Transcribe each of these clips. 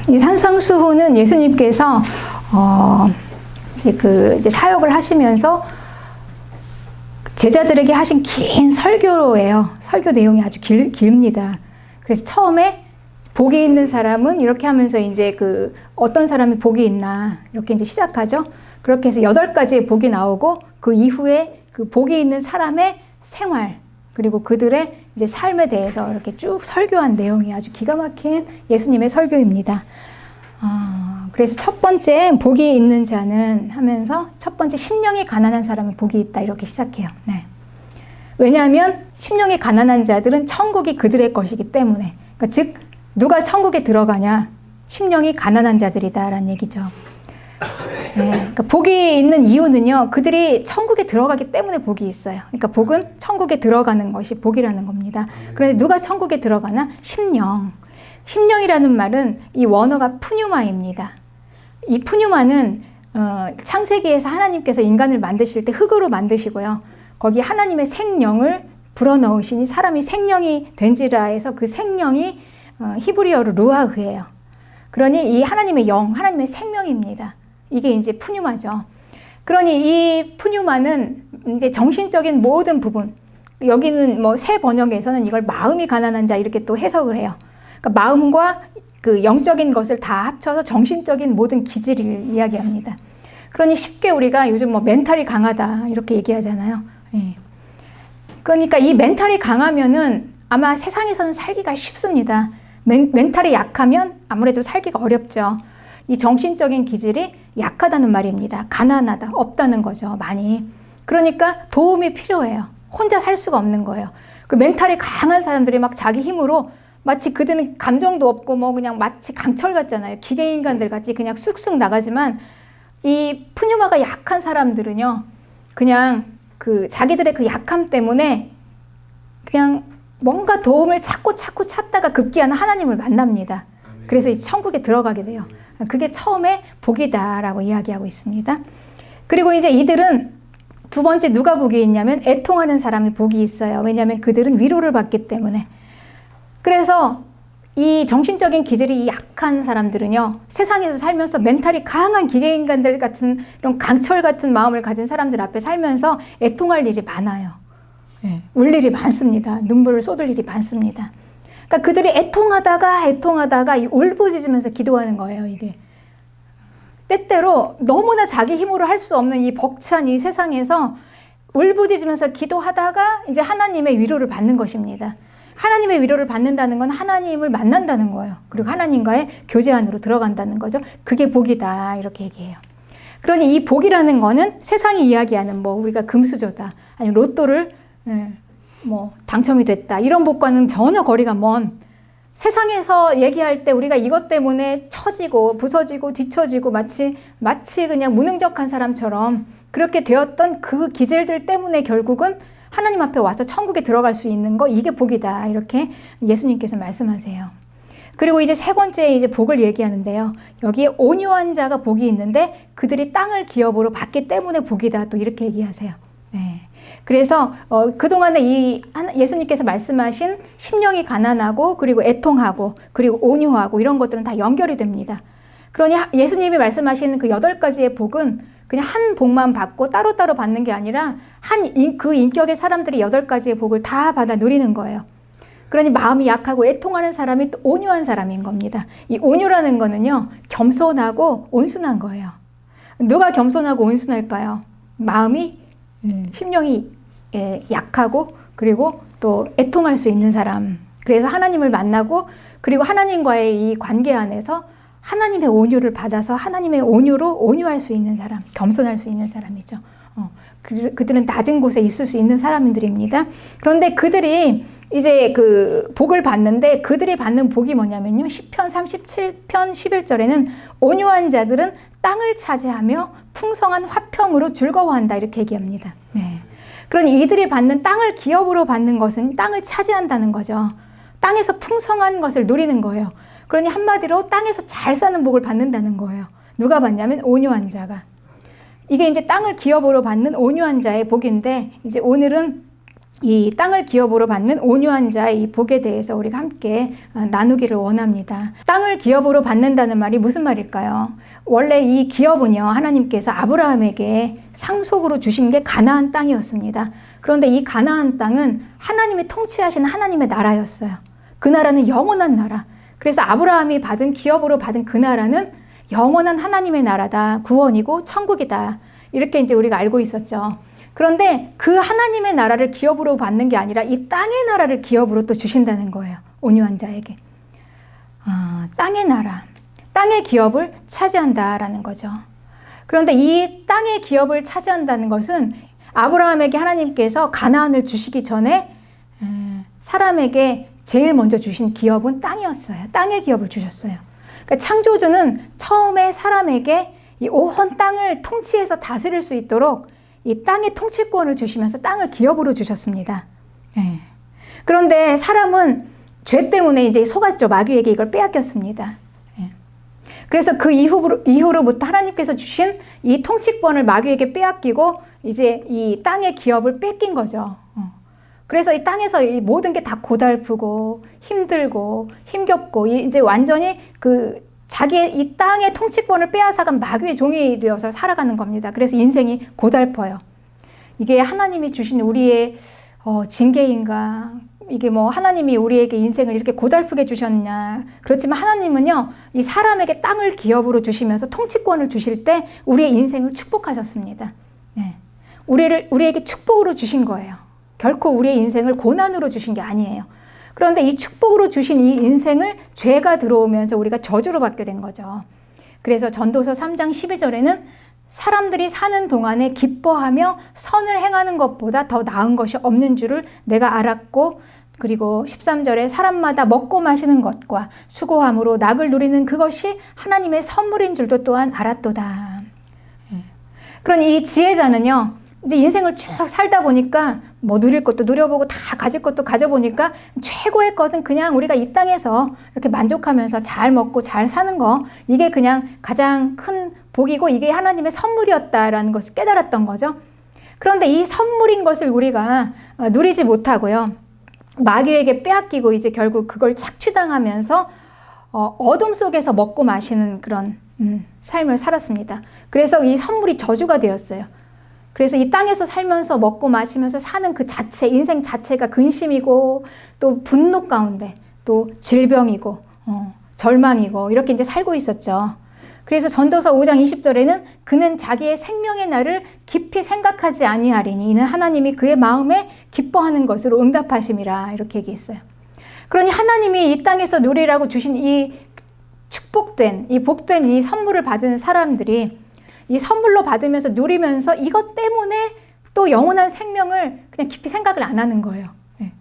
이 산상수훈은 예수님께서 이제 사역을 하시면서 제자들에게 하신 긴 설교예요. 설교 내용이 아주 깁니다. 그래서 처음에 복이 있는 사람은 이렇게 하면서 이제 어떤 사람이 복이 있나 이렇게 이제 시작하죠. 그렇게 해서 8가지의 복이 나오고 그 이후에 그 복이 있는 사람의 생활 그리고 그들의 이제 삶에 대해서 이렇게 쭉 설교한 내용이 아주 기가 막힌 예수님의 설교입니다. 그래서 첫 번째 복이 있는 자는 하면서 첫 번째 심령이 가난한 사람은 복이 있다 이렇게 시작해요. 네. 왜냐하면 심령이 가난한 자들은 천국이 그들의 것이기 때문에 그러니까 즉 누가 천국에 들어가냐? 심령이 가난한 자들이다라는 얘기죠. 네, 그러니까 복이 있는 이유는요. 그들이 천국에 들어가기 때문에 복이 있어요. 그러니까 복은 천국에 들어가는 것이 복이라는 겁니다. 그런데 누가 천국에 들어가나? 심령. 심령이라는 말은 이 원어가 푸뉴마입니다. 이 푸뉴마는 창세기에서 하나님께서 인간을 만드실 때 흙으로 만드시고요. 거기 하나님의 생령을 불어넣으시니 사람이 생령이 된지라 해서 그 생령이 히브리어로 루아흐예요. 그러니 이 하나님의 영, 하나님의 생명입니다. 이게 이제 푸뉴마죠. 그러니 이 푸뉴마는 이제 정신적인 모든 부분, 여기는 뭐 새 번역에서는 이걸 마음이 가난한 자 이렇게 또 해석을 해요. 그러니까 마음과 그 영적인 것을 다 합쳐서 정신적인 모든 기질을 이야기합니다. 그러니 쉽게 우리가 요즘 뭐 멘탈이 강하다 이렇게 얘기하잖아요. 예. 그러니까 이 멘탈이 강하면은 아마 세상에서는 살기가 쉽습니다. 멘탈이 약하면 아무래도 살기가 어렵죠. 이 정신적인 기질이 약하다는 말입니다. 가난하다, 없다는 거죠, 많이. 그러니까 도움이 필요해요. 혼자 살 수가 없는 거예요. 그 멘탈이 강한 사람들이 막 자기 힘으로 마치 그들은 감정도 없고 뭐 그냥 마치 강철 같잖아요. 기계 인간들 같이 그냥 쑥쑥 나가지만 이 푸뉴마가 약한 사람들은요, 그냥 그 자기들의 그 약함 때문에 그냥 뭔가 도움을 찾고 찾다가 급기야는 하나님을 만납니다. 그래서 이 천국에 들어가게 돼요. 그게 처음에 복이다라고 이야기하고 있습니다. 그리고 이제 이들은 두 번째 누가 복이 있냐면 애통하는 사람이 복이 있어요. 왜냐하면 그들은 위로를 받기 때문에. 그래서 이 정신적인 기질이 약한 사람들은요, 세상에서 살면서 멘탈이 강한 기계인간들 같은 이런 강철 같은 마음을 가진 사람들 앞에 살면서 애통할 일이 많아요. 예, 울 일이 많습니다. 눈물을 쏟을 일이 많습니다. 그러니까 그들이 애통하다가 이 울부짖으면서 기도하는 거예요, 이게. 때때로 너무나 자기 힘으로 할 수 없는 이 벅찬 이 세상에서 울부짖으면서 기도하다가 이제 하나님의 위로를 받는 것입니다. 하나님의 위로를 받는다는 건 하나님을 만난다는 거예요. 그리고 하나님과의 교제 안으로 들어간다는 거죠. 그게 복이다 이렇게 얘기해요. 그러니 이 복이라는 거는 세상이 이야기하는 뭐 우리가 금수저다 아니면 로또를 뭐 당첨이 됐다 이런 복과는 전혀 거리가 먼, 세상에서 얘기할 때 우리가 이것 때문에 처지고 부서지고 뒤처지고 마치 그냥 무능력한 사람처럼 그렇게 되었던 그 기질들 때문에 결국은 하나님 앞에 와서 천국에 들어갈 수 있는 거, 이게 복이다 이렇게 예수님께서 말씀하세요. 그리고 이제 세 번째 이제 복을 얘기하는데요. 여기에 온유한 자가 복이 있는데 그들이 땅을 기업으로 받기 때문에 복이다 또 이렇게 얘기하세요. 네. 그래서 그동안에 이 예수님께서 말씀하신 심령이 가난하고 그리고 애통하고 그리고 온유하고 이런 것들은 다 연결이 됩니다. 그러니 예수님이 말씀하시는 그 8가지의 복은 그냥 한 복만 받고 따로따로 받는 게 아니라 그 인격의 사람들이 8가지의 복을 다 받아 누리는 거예요. 그러니 마음이 약하고 애통하는 사람이 또 온유한 사람인 겁니다. 이 온유라는 거는요, 겸손하고 온순한 거예요. 누가 겸손하고 온순할까요? 마음이 심령이 약하고 그리고 또 애통할 수 있는 사람. 그래서 하나님을 만나고 그리고 하나님과의 이 관계 안에서 하나님의 온유를 받아서 하나님의 온유로 온유할 수 있는 사람, 겸손할 수 있는 사람이죠. 그들은 낮은 곳에 있을 수 있는 사람들입니다. 그런데 그들이 이제 그 복을 받는데 그들이 받는 복이 뭐냐면요. 시편 37편 11절에는 온유한 자들은 땅을 차지하며 풍성한 화평으로 즐거워한다 이렇게 얘기합니다. 네. 그러니 이들이 받는 땅을 기업으로 받는 것은 땅을 차지한다는 거죠. 땅에서 풍성한 것을 누리는 거예요. 그러니 한마디로 땅에서 잘 사는 복을 받는다는 거예요. 누가 받냐면 온유한 자가. 이게 이제 땅을 기업으로 받는 온유한 자의 복인데 이제 오늘은 이 땅을 기업으로 받는 온유한 자의 이 복에 대해서 우리가 함께 나누기를 원합니다. 땅을 기업으로 받는다는 말이 무슨 말일까요? 원래 이 기업은요, 하나님께서 아브라함에게 상속으로 주신 게 가나안 땅이었습니다. 그런데 이 가나안 땅은 하나님이 통치하시는 하나님의 나라였어요. 그 나라는 영원한 나라. 그래서 아브라함이 받은 기업으로 받은 그 나라는 영원한 하나님의 나라다. 구원이고 천국이다. 이렇게 이제 우리가 알고 있었죠. 그런데 그 하나님의 나라를 기업으로 받는 게 아니라 이 땅의 나라를 기업으로 또 주신다는 거예요. 온유한 자에게. 땅의 나라, 땅의 기업을 차지한다라는 거죠. 그런데 이 땅의 기업을 차지한다는 것은 아브라함에게 하나님께서 가나안을 주시기 전에 사람에게 제일 먼저 주신 기업은 땅이었어요. 땅의 기업을 주셨어요. 그러니까 창조주는 처음에 사람에게 이 온 땅을 통치해서 다스릴 수 있도록 이 땅의 통치권을 주시면서 땅을 기업으로 주셨습니다. 네. 그런데 사람은 죄 때문에 이제 속았죠. 마귀에게 이걸 빼앗겼습니다. 네. 그래서 그 이후로부터 하나님께서 주신 이 통치권을 마귀에게 빼앗기고 이제 이 땅의 기업을 뺏긴 거죠. 그래서 이 땅에서 이 모든 게 다 고달프고 힘들고 힘겹고 이제 완전히 자기의 이 땅의 통치권을 빼앗아간 마귀의 종이 되어서 살아가는 겁니다. 그래서 인생이 고달퍼요. 이게 하나님이 주신 우리의 징계인가? 이게 뭐 하나님이 우리에게 인생을 이렇게 고달프게 주셨냐? 그렇지만 하나님은요, 이 사람에게 땅을 기업으로 주시면서 통치권을 주실 때 우리의 인생을 축복하셨습니다. 네. 우리에게 축복으로 주신 거예요. 결코 우리의 인생을 고난으로 주신 게 아니에요. 그런데 이 축복으로 주신 이 인생을 죄가 들어오면서 우리가 저주로 받게 된 거죠. 그래서 전도서 3장 12절에는 사람들이 사는 동안에 기뻐하며 선을 행하는 것보다 더 나은 것이 없는 줄을 내가 알았고, 그리고 13절에 사람마다 먹고 마시는 것과 수고함으로 낙을 누리는 그것이 하나님의 선물인 줄도 또한 알았도다. 그러니 이 지혜자는요, 이제 인생을 쭉 살다 보니까 뭐 누릴 것도 누려보고 다 가질 것도 가져보니까 최고의 것은 그냥 우리가 이 땅에서 이렇게 만족하면서 잘 먹고 잘 사는 거, 이게 그냥 가장 큰 복이고 이게 하나님의 선물이었다라는 것을 깨달았던 거죠. 그런데 이 선물인 것을 우리가 누리지 못하고요, 마귀에게 빼앗기고 이제 결국 그걸 착취당하면서 어둠 속에서 먹고 마시는 그런 삶을 살았습니다. 그래서 이 선물이 저주가 되었어요. 그래서 이 땅에서 살면서 먹고 마시면서 사는 그 자체, 인생 자체가 근심이고 또 분노 가운데 또 질병이고 절망이고 이렇게 이제 살고 있었죠. 그래서 전도서 5장 20절에는 그는 자기의 생명의 날을 깊이 생각하지 아니하리니 이는 하나님이 그의 마음에 기뻐하는 것으로 응답하심이라, 이렇게 얘기했어요. 그러니 하나님이 이 땅에서 누리라고 주신 이 축복된, 이 복된 이 선물을 받은 사람들이 이 선물로 받으면서 누리면서 이것 때문에 또 영원한 생명을 그냥 깊이 생각을 안 하는 거예요. 네.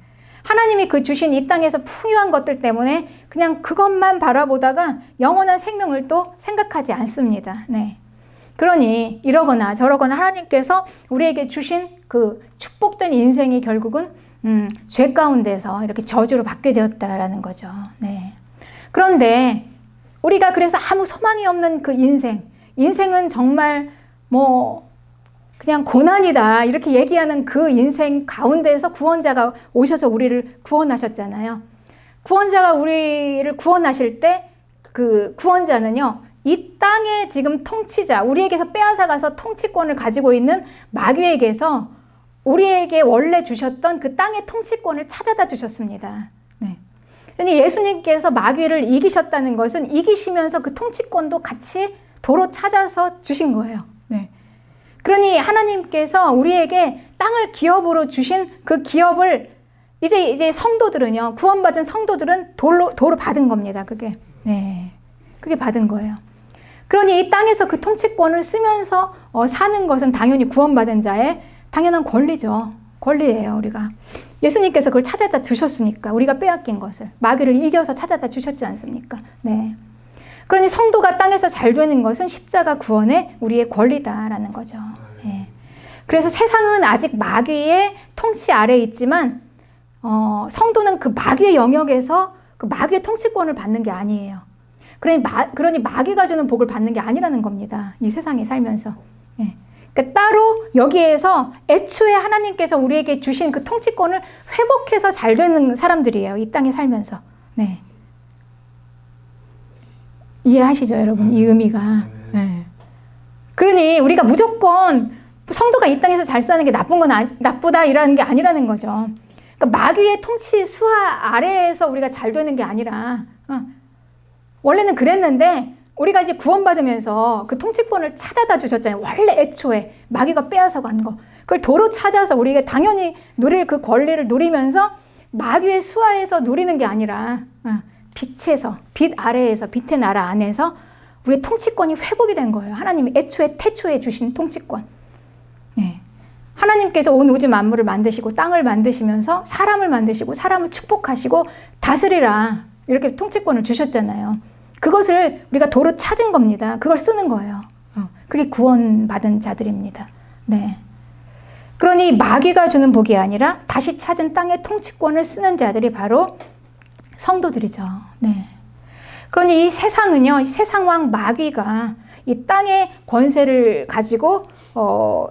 하나님이 그 주신 이 땅에서 풍요한 것들 때문에 그냥 그것만 바라보다가 영원한 생명을 또 생각하지 않습니다. 네. 그러니 이러거나 저러거나 하나님께서 우리에게 주신 그 축복된 인생이 결국은 죄 가운데서 이렇게 저주로 받게 되었다라는 거죠. 네. 그런데 우리가 그래서 아무 소망이 없는 그 인생은 정말 뭐 그냥 고난이다 이렇게 얘기하는 그 인생 가운데서 구원자가 오셔서 우리를 구원하셨잖아요. 구원자가 우리를 구원하실 때 그 구원자는요, 이 땅의 지금 통치자, 우리에게서 빼앗아가서 통치권을 가지고 있는 마귀에게서 우리에게 원래 주셨던 그 땅의 통치권을 찾아다 주셨습니다. 네. 그러니 예수님께서 마귀를 이기셨다는 것은 이기시면서 그 통치권도 같이 도로 찾아서 주신 거예요. 네. 그러니 하나님께서 우리에게 땅을 기업으로 주신 그 기업을 이제 성도들은요, 구원받은 성도들은 도로 받은 겁니다. 그게. 네. 그게 받은 거예요. 그러니 이 땅에서 그 통치권을 쓰면서 사는 것은 당연히 구원받은 자의 당연한 권리죠. 권리예요, 우리가. 예수님께서 그걸 찾아다 주셨으니까, 우리가 빼앗긴 것을 마귀를 이겨서 찾아다 주셨지 않습니까? 네. 그러니 성도가 땅에서 잘 되는 것은 십자가 구원의 우리의 권리다라는 거죠. 네. 그래서 세상은 아직 마귀의 통치 아래에 있지만 성도는 그 마귀의 영역에서 그 마귀의 통치권을 받는 게 아니에요. 그러니 마귀가 주는 복을 받는 게 아니라는 겁니다. 이 세상에 살면서. 네. 그러니까 따로 여기에서 애초에 하나님께서 우리에게 주신 그 통치권을 회복해서 잘 되는 사람들이에요. 이 땅에 살면서. 네. 이해하시죠, 여러분? 이 의미가. 네. 그러니 우리가 무조건 성도가 이 땅에서 잘 사는 게 나쁘다 이라는 게 아니라는 거죠. 그러니까 마귀의 통치 수하 아래에서 우리가 잘 되는 게 아니라 원래는 그랬는데 우리가 이제 구원받으면서 그 통치권을 찾아다 주셨잖아요. 원래 애초에 마귀가 빼앗아 간 거. 그걸 도로 찾아서 우리가 당연히 누릴 그 권리를 누리면서 마귀의 수하에서 누리는 게 아니라 빛에서, 빛 아래에서, 빛의 나라 안에서 우리의 통치권이 회복이 된 거예요. 하나님이 애초에 태초에 주신 통치권. 네. 하나님께서 온 우주 만물을 만드시고 땅을 만드시면서 사람을 만드시고 사람을 축복하시고 다스리라 이렇게 통치권을 주셨잖아요. 그것을 우리가 도로 찾은 겁니다. 그걸 쓰는 거예요. 그게 구원받은 자들입니다. 네. 그러니 마귀가 주는 복이 아니라 다시 찾은 땅의 통치권을 쓰는 자들이 바로 성도들이죠. 네. 그러니 이 세상은요, 이 세상 왕 마귀가 이 땅의 권세를 가지고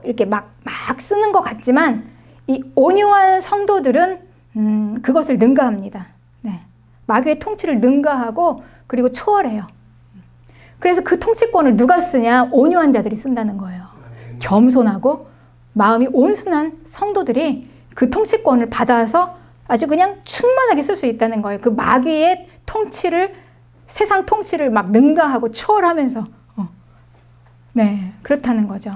이렇게 막 쓰는 것 같지만 이 온유한 성도들은 그것을 능가합니다. 네. 마귀의 통치를 능가하고 그리고 초월해요. 그래서 그 통치권을 누가 쓰냐? 온유한 자들이 쓴다는 거예요. 겸손하고 마음이 온순한 성도들이 그 통치권을 받아서 아주 그냥 충만하게 쓸 수 있다는 거예요. 그 마귀의 통치를, 세상 통치를 막 능가하고 초월하면서 네, 그렇다는 거죠.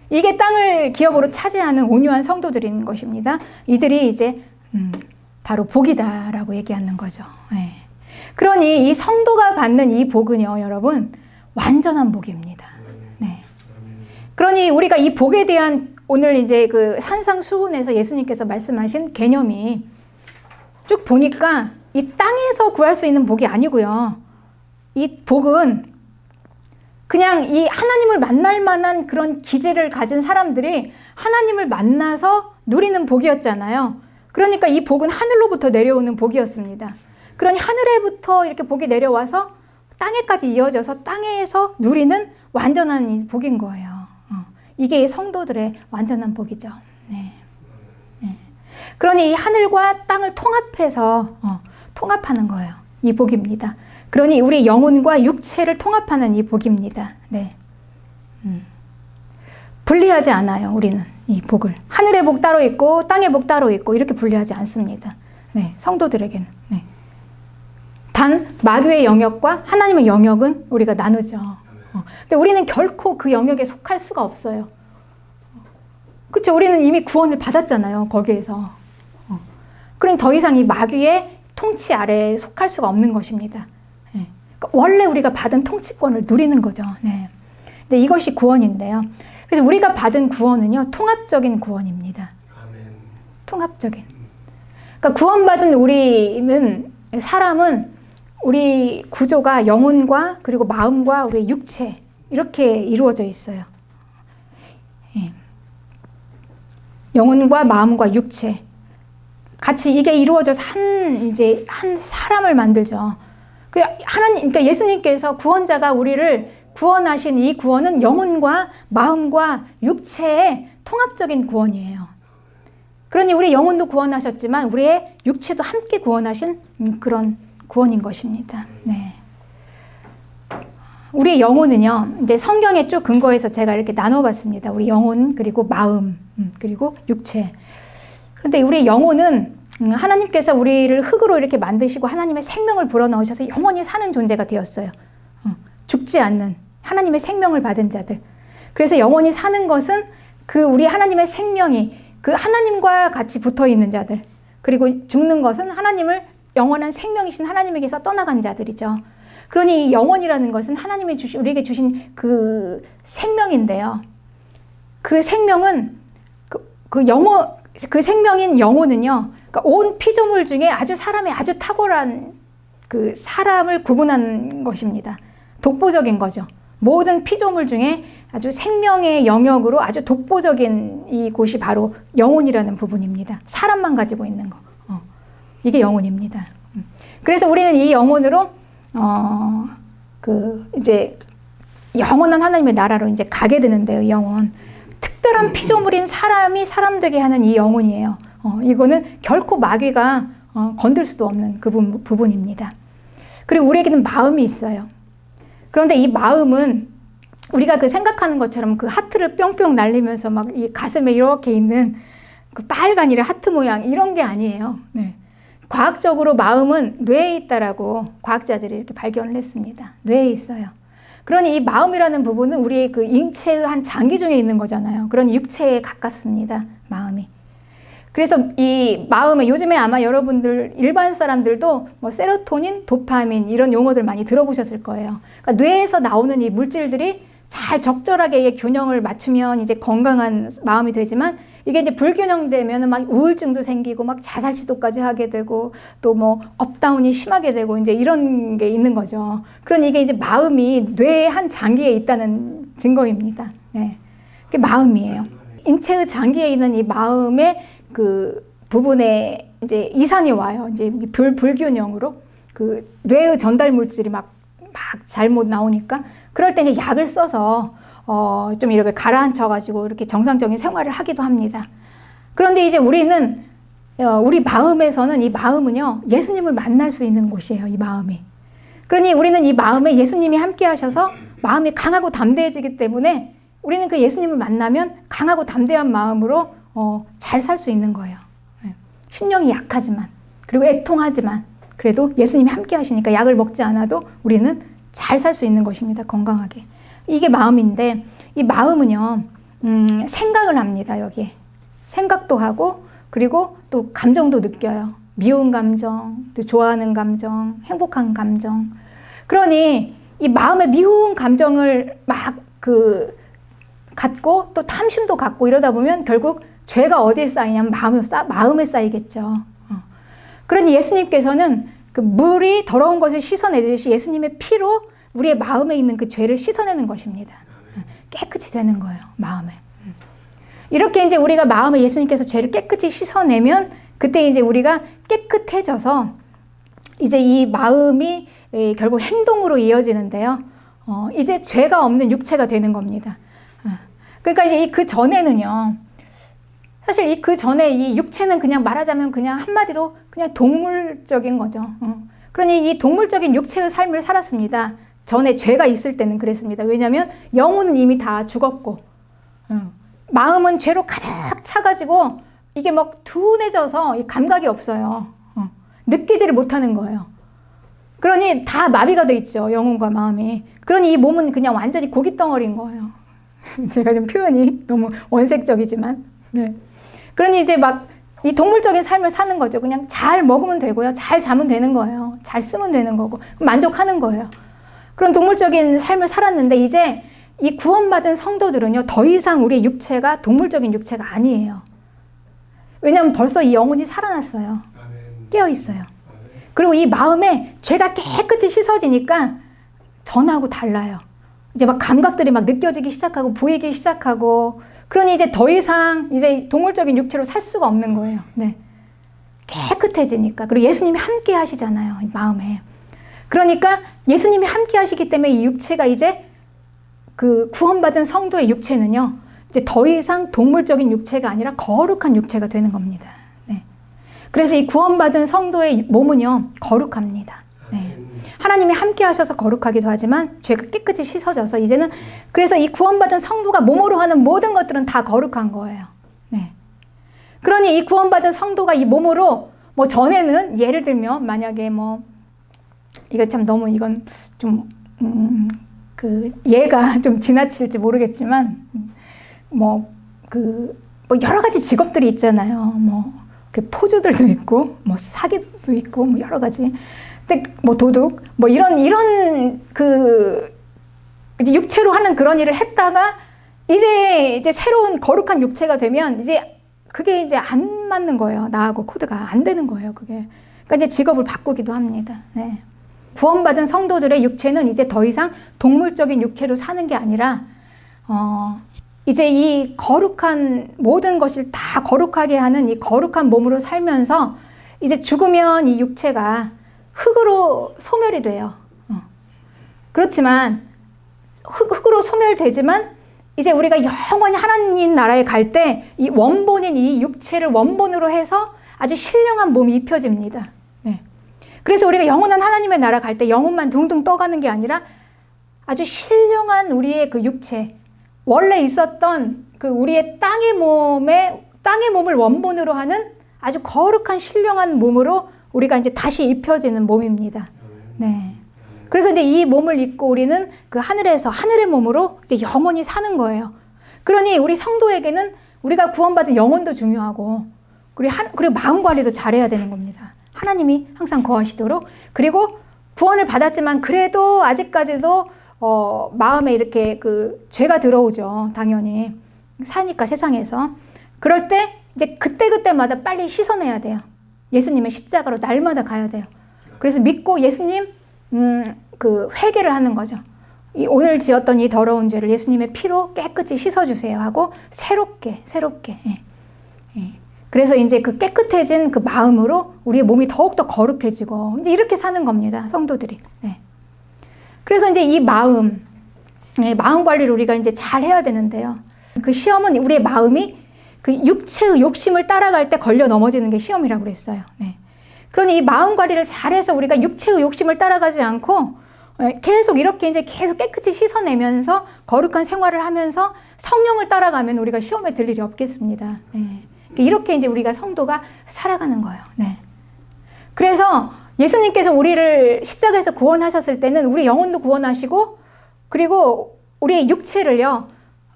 이게 땅을 기업으로 차지하는 온유한 성도들인 것입니다. 이들이 이제 바로 복이다라고 얘기하는 거죠. 네. 그러니 이 성도가 받는 이 복은요, 여러분, 완전한 복입니다. 네. 그러니 우리가 이 복에 대한 오늘 이제 그 산상수훈에서 예수님께서 말씀하신 개념이 쭉 보니까 이 땅에서 구할 수 있는 복이 아니고요. 이 복은 그냥 이 하나님을 만날 만한 그런 기질을 가진 사람들이 하나님을 만나서 누리는 복이었잖아요. 그러니까 이 복은 하늘로부터 내려오는 복이었습니다. 그러니 하늘에부터 이렇게 복이 내려와서 땅에까지 이어져서 땅에서 누리는 완전한 복인 거예요. 이게 성도들의 완전한 복이죠. 네. 네. 그러니 이 하늘과 땅을 통합해서 통합하는 거예요. 이 복입니다. 그러니 우리 영혼과 육체를 통합하는 이 복입니다. 네. 분리하지 않아요. 우리는 이 복을. 하늘의 복 따로 있고 땅의 복 따로 있고 이렇게 분리하지 않습니다. 네. 성도들에게는. 네. 단 마귀의 영역과 하나님의 영역은 우리가 나누죠. 근데 우리는 결코 그 영역에 속할 수가 없어요. 그렇죠? 우리는 이미 구원을 받았잖아요. 거기에서. 그러니 더 이상 이 마귀의 통치 아래에 속할 수가 없는 것입니다. 네. 그러니까 원래 우리가 받은 통치권을 누리는 거죠. 네. 근데 이것이 구원인데요. 그래서 우리가 받은 구원은요, 통합적인 구원입니다. 통합적인. 그러니까 구원받은 우리는, 사람은 우리 구조가 영혼과 그리고 마음과 우리 육체 이렇게 이루어져 있어요. 예. 영혼과 마음과 육체 같이 이게 이루어져서 한 사람을 만들죠. 그러니까 예수님께서 구원자가 우리를 구원하신 이 구원은 영혼과 마음과 육체의 통합적인 구원이에요. 그러니 우리 영혼도 구원하셨지만 우리의 육체도 함께 구원하신 그런 구원인 것입니다. 네. 우리 영혼은요, 이제 성경에 쭉 근거해서 제가 이렇게 나눠봤습니다. 우리 영혼, 그리고 마음, 그리고 육체. 그런데 우리 영혼은 하나님께서 우리를 흙으로 이렇게 만드시고 하나님의 생명을 불어넣으셔서 영원히 사는 존재가 되었어요. 죽지 않는 하나님의 생명을 받은 자들. 그래서 영원히 사는 것은 그 우리 하나님의 생명이 그 하나님과 같이 붙어 있는 자들. 그리고 죽는 것은 하나님을 영원한 생명이신 하나님에게서 떠나간 자들이죠. 그러니 영혼이라는 것은 하나님이 우리에게 주신 그 생명인데요. 그 생명은 그 생명인 영혼은요. 그러니까 온 피조물 중에 사람의 아주 탁월한 그 사람을 구분한 것입니다. 독보적인 거죠. 모든 피조물 중에 아주 생명의 영역으로 아주 독보적인 이곳이 바로 영혼이라는 부분입니다. 사람만 가지고 있는 거. 이게 영혼입니다. 그래서 우리는 이 영혼으로 이제 영원한 하나님의 나라로 이제 가게 되는데요, 영혼. 특별한 피조물인 사람이 사람 되게 하는 이 영혼이에요. 이거는 결코 마귀가 건들 수도 없는 그 부분입니다. 그리고 우리에게는 마음이 있어요. 그런데 이 마음은 우리가 그 생각하는 것처럼 그 하트를 뿅뿅 날리면서 막 이 가슴에 이렇게 있는 그 빨간 이런 하트 모양 이런 게 아니에요. 네. 과학적으로 마음은 뇌에 있다라고 과학자들이 이렇게 발견을 했습니다. 뇌에 있어요. 그러니 이 마음이라는 부분은 우리의 그 인체의 한 장기 중에 있는 거잖아요. 그런 육체에 가깝습니다. 마음이. 그래서 이 마음에 요즘에 아마 여러분들 일반 사람들도 뭐 세로토닌, 도파민 이런 용어들 많이 들어보셨을 거예요. 그러니까 뇌에서 나오는 이 물질들이 잘 적절하게 균형을 맞추면 이제 건강한 마음이 되지만 이게 이제 불균형되면 막 우울증도 생기고 막 자살 시도까지 하게 되고 또 뭐 업다운이 심하게 되고 이제 이런 게 있는 거죠. 그러니 이게 이제 마음이 뇌의 한 장기에 있다는 증거입니다. 네. 그게 마음이에요. 인체의 장기에 있는 이 마음의 그 부분에 이제 이상이 와요. 이제 불균형으로 그 뇌의 전달 물질이 막 잘못 나오니까 그럴 때 이제 약을 써서 좀 이렇게 가라앉혀가지고 이렇게 정상적인 생활을 하기도 합니다. 그런데 이제 우리는 우리 마음에서는 이 마음은요 예수님을 만날 수 있는 곳이에요. 이 마음이. 그러니 우리는 이 마음에 예수님이 함께 하셔서 마음이 강하고 담대해지기 때문에 우리는 그 예수님을 만나면 강하고 담대한 마음으로 잘 살 수 있는 거예요. 심령이 약하지만 그리고 애통하지만 그래도 예수님이 함께 하시니까 약을 먹지 않아도 우리는 잘 살 수 있는 것입니다. 건강하게. 이게 마음인데 이 마음은요 생각을 합니다. 여기에 생각도 하고 그리고 또 감정도 느껴요. 미운 감정, 또 좋아하는 감정, 행복한 감정. 그러니 이 마음의 미운 감정을 막 갖고 또 탐심도 갖고 이러다 보면 결국 죄가 어디에 쌓이냐면 마음에 쌓이겠죠. 그러니 예수님께서는 그 물이 더러운 것을 씻어내듯이 예수님의 피로 우리의 마음에 있는 그 죄를 씻어내는 것입니다. 깨끗이 되는 거예요, 마음에. 이렇게 이제 우리가 마음에 예수님께서 죄를 깨끗이 씻어내면 그때 이제 우리가 깨끗해져서 이제 이 마음이 결국 행동으로 이어지는데요. 이제 죄가 없는 육체가 되는 겁니다. 그러니까 이제 그 전에는요. 사실 그 전에 이 육체는 그냥 말하자면 그냥 한마디로 그냥 동물적인 거죠. 그러니 이 동물적인 육체의 삶을 살았습니다. 전에 죄가 있을 때는 그랬습니다. 왜냐하면 영혼은 이미 다 죽었고 마음은 죄로 가득 차가지고 이게 막 둔해져서 이 감각이 없어요. 느끼지를 못하는 거예요. 그러니 다 마비가 돼 있죠. 영혼과 마음이. 그러니 이 몸은 그냥 완전히 고깃덩어리인 거예요. 제가 좀 표현이 너무 원색적이지만. 네. 그러니 이제 막 이 동물적인 삶을 사는 거죠. 그냥 잘 먹으면 되고요. 잘 자면 되는 거예요. 잘 쓰면 되는 거고. 만족하는 거예요. 그런 동물적인 삶을 살았는데 이제 이 구원받은 성도들은요. 더 이상 우리의 육체가 동물적인 육체가 아니에요. 왜냐하면 벌써 이 영혼이 살아났어요. 깨어있어요. 그리고 이 마음에 죄가 깨끗이 씻어지니까 전하고 달라요. 이제 막 감각들이 막 느껴지기 시작하고 보이기 시작하고 그러니 이제 더 이상 이제 동물적인 육체로 살 수가 없는 거예요. 네. 깨끗해지니까. 그리고 예수님이 함께 하시잖아요. 이 마음에. 그러니까 예수님이 함께 하시기 때문에 이 육체가 이제 그 구원받은 성도의 육체는요. 이제 더 이상 동물적인 육체가 아니라 거룩한 육체가 되는 겁니다. 네. 그래서 이 구원받은 성도의 몸은요. 거룩합니다. 네. 하나님이 함께 하셔서 거룩하기도 하지만 죄가 깨끗이 씻어져서 이제는 그래서 이 구원받은 성도가 몸으로 하는 모든 것들은 다 거룩한 거예요. 네. 그러니 이 구원받은 성도가 이 몸으로 뭐 전에는 예를 들면 만약에 뭐 이거 참 너무 이건 좀 그 예가 좀 지나칠지 모르겠지만 뭐 여러 가지 직업들이 있잖아요. 뭐 포주들도 있고 뭐 사기도 있고 뭐 여러 가지. 뭐 도둑, 뭐 이런 그 육체로 하는 그런 일을 했다가 이제 새로운 거룩한 육체가 되면 이제 그게 이제 안 맞는 거예요. 나하고 코드가 안 되는 거예요. 그게. 그러니까 이제 직업을 바꾸기도 합니다. 네. 구원받은 성도들의 육체는 이제 더 이상 동물적인 육체로 사는 게 아니라 이제 이 거룩한 모든 것을 다 거룩하게 하는 이 거룩한 몸으로 살면서 이제 죽으면 이 육체가 흙으로 소멸이 돼요. 그렇지만 흙으로 소멸되지만 이제 우리가 영원히 하나님 나라에 갈 때 이 원본인 이 육체를 원본으로 해서 아주 신령한 몸이 입혀집니다. 네. 그래서 우리가 영원한 하나님의 나라 갈 때 영혼만 둥둥 떠가는 게 아니라 아주 신령한 우리의 그 육체, 원래 있었던 그 우리의 땅의 몸을 원본으로 하는 아주 거룩한 신령한 몸으로 우리가 이제 다시 입혀지는 몸입니다. 네. 그래서 이제 이 몸을 입고 우리는 그 하늘에서 하늘의 몸으로 이제 영원히 사는 거예요. 그러니 우리 성도에게는 우리가 구원받은 영혼도 중요하고, 그리고 마음 관리도 잘해야 되는 겁니다. 하나님이 항상 거하시도록. 그리고 구원을 받았지만 그래도 아직까지도 마음에 이렇게 그 죄가 들어오죠. 당연히 사니까 세상에서. 그럴 때 이제 그때마다 빨리 씻어내야 돼요. 예수님의 십자가로 날마다 가야 돼요. 그래서 믿고 예수님 그 회개를 하는 거죠. 오늘 지었던 이 더러운 죄를 예수님의 피로 깨끗이 씻어주세요 하고 새롭게. 예. 예. 그래서 이제 그 깨끗해진 그 마음으로 우리의 몸이 더욱더 거룩해지고 이제 이렇게 사는 겁니다. 성도들이. 네. 그래서 이제 이 마음 관리를 우리가 이제 잘 해야 되는데요. 그 시험은 우리의 마음이 그 육체의 욕심을 따라갈 때 걸려 넘어지는 게 시험이라고 그랬어요. 네. 그러니 이 마음 관리를 잘해서 우리가 육체의 욕심을 따라가지 않고 계속 이렇게 이제 계속 깨끗이 씻어내면서 거룩한 생활을 하면서 성령을 따라가면 우리가 시험에 들 일이 없겠습니다. 네. 이렇게 이제 우리가 성도가 살아가는 거예요. 네. 그래서 예수님께서 우리를 십자가에서 구원하셨을 때는 우리 영혼도 구원하시고, 그리고 우리의 육체를요,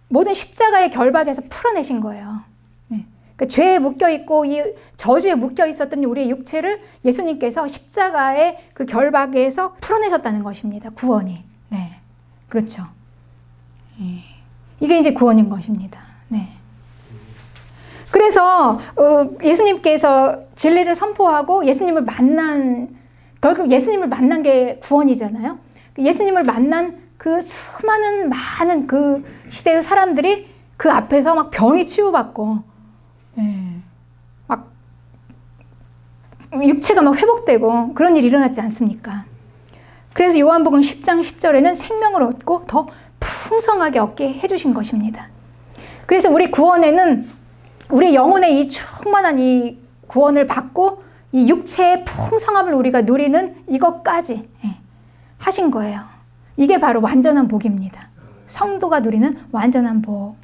모든 십자가의 결박에서 풀어내신 거예요. 네. 그러니까 죄에 묶여있고 이 저주에 묶여있었던 우리의 육체를 예수님께서 십자가의 그 결박에서 풀어내셨다는 것입니다. 구원이. 네. 그렇죠. 이게 이제 구원인 것입니다. 네. 그래서 예수님께서 진리를 선포하고 결국 예수님을 만난 게 구원이잖아요. 예수님을 만난 그 수많은 많은 그 시대의 사람들이 그 앞에서 막 병이 치유받고, 막 육체가 막 회복되고 그런 일이 일어났지 않습니까? 그래서 요한복음 10장 10절에는 생명을 얻고 더 풍성하게 얻게 해주신 것입니다. 그래서 우리 구원에는 우리 영혼의 이 충만한 이 구원을 받고 이 육체의 풍성함을 우리가 누리는 이것까지 하신 거예요. 이게 바로 완전한 복입니다. 성도가 누리는 완전한 복.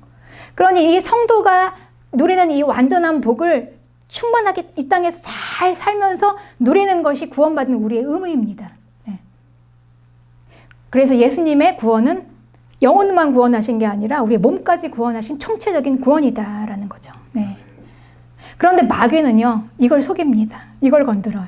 그러니 이 성도가 누리는 이 완전한 복을 충만하게 이 땅에서 잘 살면서 누리는 것이 구원받는 우리의 의무입니다. 그래서 예수님의 구원은 영혼만 구원하신 게 아니라 우리의 몸까지 구원하신 총체적인 구원이다라는 거죠. 네. 그런데 마귀는요, 이걸 속입니다. 이걸 건드려요.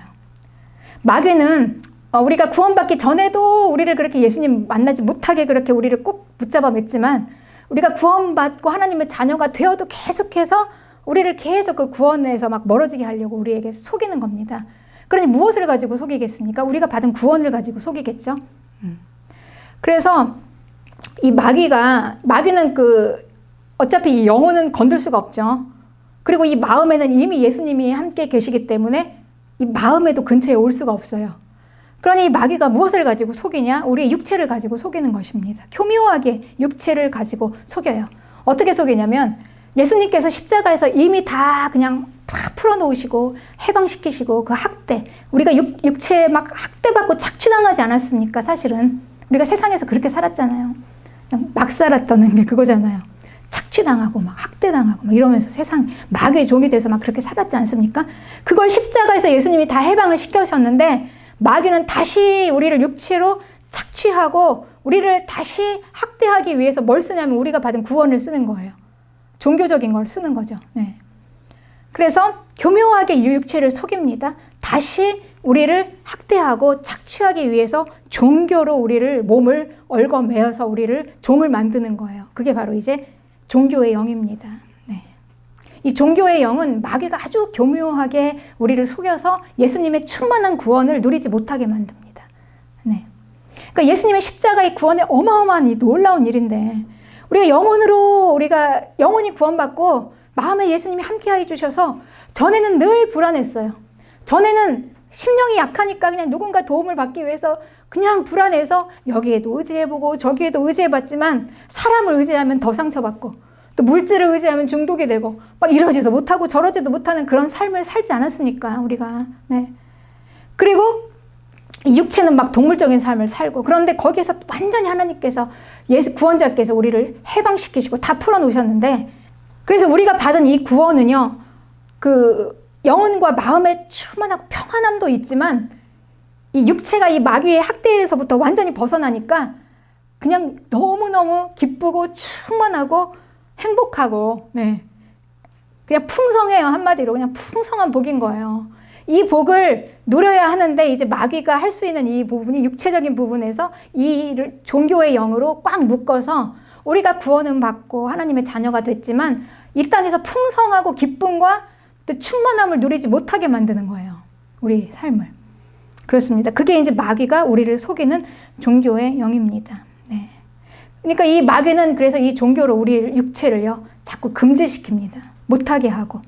마귀는 우리가 구원받기 전에도 우리를 그렇게 예수님 만나지 못하게 그렇게 우리를 꼭 붙잡아 맸지만, 우리가 구원받고 하나님의 자녀가 되어도 계속해서 우리를 계속 그 구원에서 막 멀어지게 하려고 우리에게 속이는 겁니다. 그러니 무엇을 가지고 속이겠습니까? 우리가 받은 구원을 가지고 속이겠죠. 그래서 이 마귀는 어차피 이 영혼은 건들 수가 없죠. 그리고 이 마음에는 이미 예수님이 함께 계시기 때문에 이 마음에도 근처에 올 수가 없어요. 그러니 이 마귀가 무엇을 가지고 속이냐? 우리의 육체를 가지고 속이는 것입니다. 교묘하게 육체를 가지고 속여요. 어떻게 속이냐면 예수님께서 십자가에서 이미 다 풀어놓으시고 해방시키시고 그 학대, 우리가 육체에 막 학대받고 착취당하지 않았습니까? 사실은 우리가 세상에서 그렇게 살았잖아요. 그냥 막 살았다는 게 그거잖아요. 착취당하고 막 학대당하고 막 이러면서 세상 마귀의 종이 돼서 막 그렇게 살았지 않습니까? 그걸 십자가에서 예수님이 다 해방을 시켜셨는데, 마귀는 다시 우리를 육체로 착취하고 우리를 다시 학대하기 위해서 뭘 쓰냐면 우리가 받은 구원을 쓰는 거예요. 종교적인 걸 쓰는 거죠. 네. 그래서 교묘하게 육체를 속입니다. 다시 우리를 학대하고 착취하기 위해서 종교로 우리를 몸을 얽어매어서 우리를 종을 만드는 거예요. 그게 바로 이제 종교의 영입니다. 네. 이 종교의 영은 마귀가 아주 교묘하게 우리를 속여서 예수님의 충만한 구원을 누리지 못하게 만듭니다. 네. 그러니까 예수님의 십자가의 구원의 어마어마한 이 놀라운 일인데, 우리가 영원히 구원받고 마음에 예수님이 함께해 주셔서 전에는 늘 불안했어요. 전에는 심령이 약하니까 그냥 누군가 도움을 받기 위해서 그냥 불안해서 여기에도 의지해보고 저기에도 의지해봤지만 사람을 의지하면 더 상처받고 또 물질을 의지하면 중독이 되고 막 이러지도 못하고 저러지도 못하는 그런 삶을 살지 않았습니까, 우리가. 네. 그리고 이 육체는 막 동물적인 삶을 살고, 그런데 거기에서 완전히 하나님께서 예수 구원자께서 우리를 해방시키시고 다 풀어놓으셨는데, 그래서 우리가 받은 이 구원은요, 그 영혼과 마음의 충만하고 평안함도 있지만 이 육체가 이 마귀의 학대에서부터 완전히 벗어나니까 그냥 너무너무 기쁘고 충만하고 행복하고, 네, 그냥 풍성해요. 한마디로 그냥 풍성한 복인 거예요. 이 복을 누려야 하는데 이제 마귀가 할 수 있는 이 부분이 육체적인 부분에서 이 종교의 영으로 꽉 묶어서 우리가 구원은 받고 하나님의 자녀가 됐지만 이 땅에서 풍성하고 기쁨과 또 충만함을 누리지 못하게 만드는 거예요, 우리 삶을. 그렇습니다. 그게 이제 마귀가 우리를 속이는 종교의 영입니다. 네. 그러니까 이 마귀는 그래서 이 종교로 우리 육체를요 자꾸 금지시킵니다. 못하게 하고.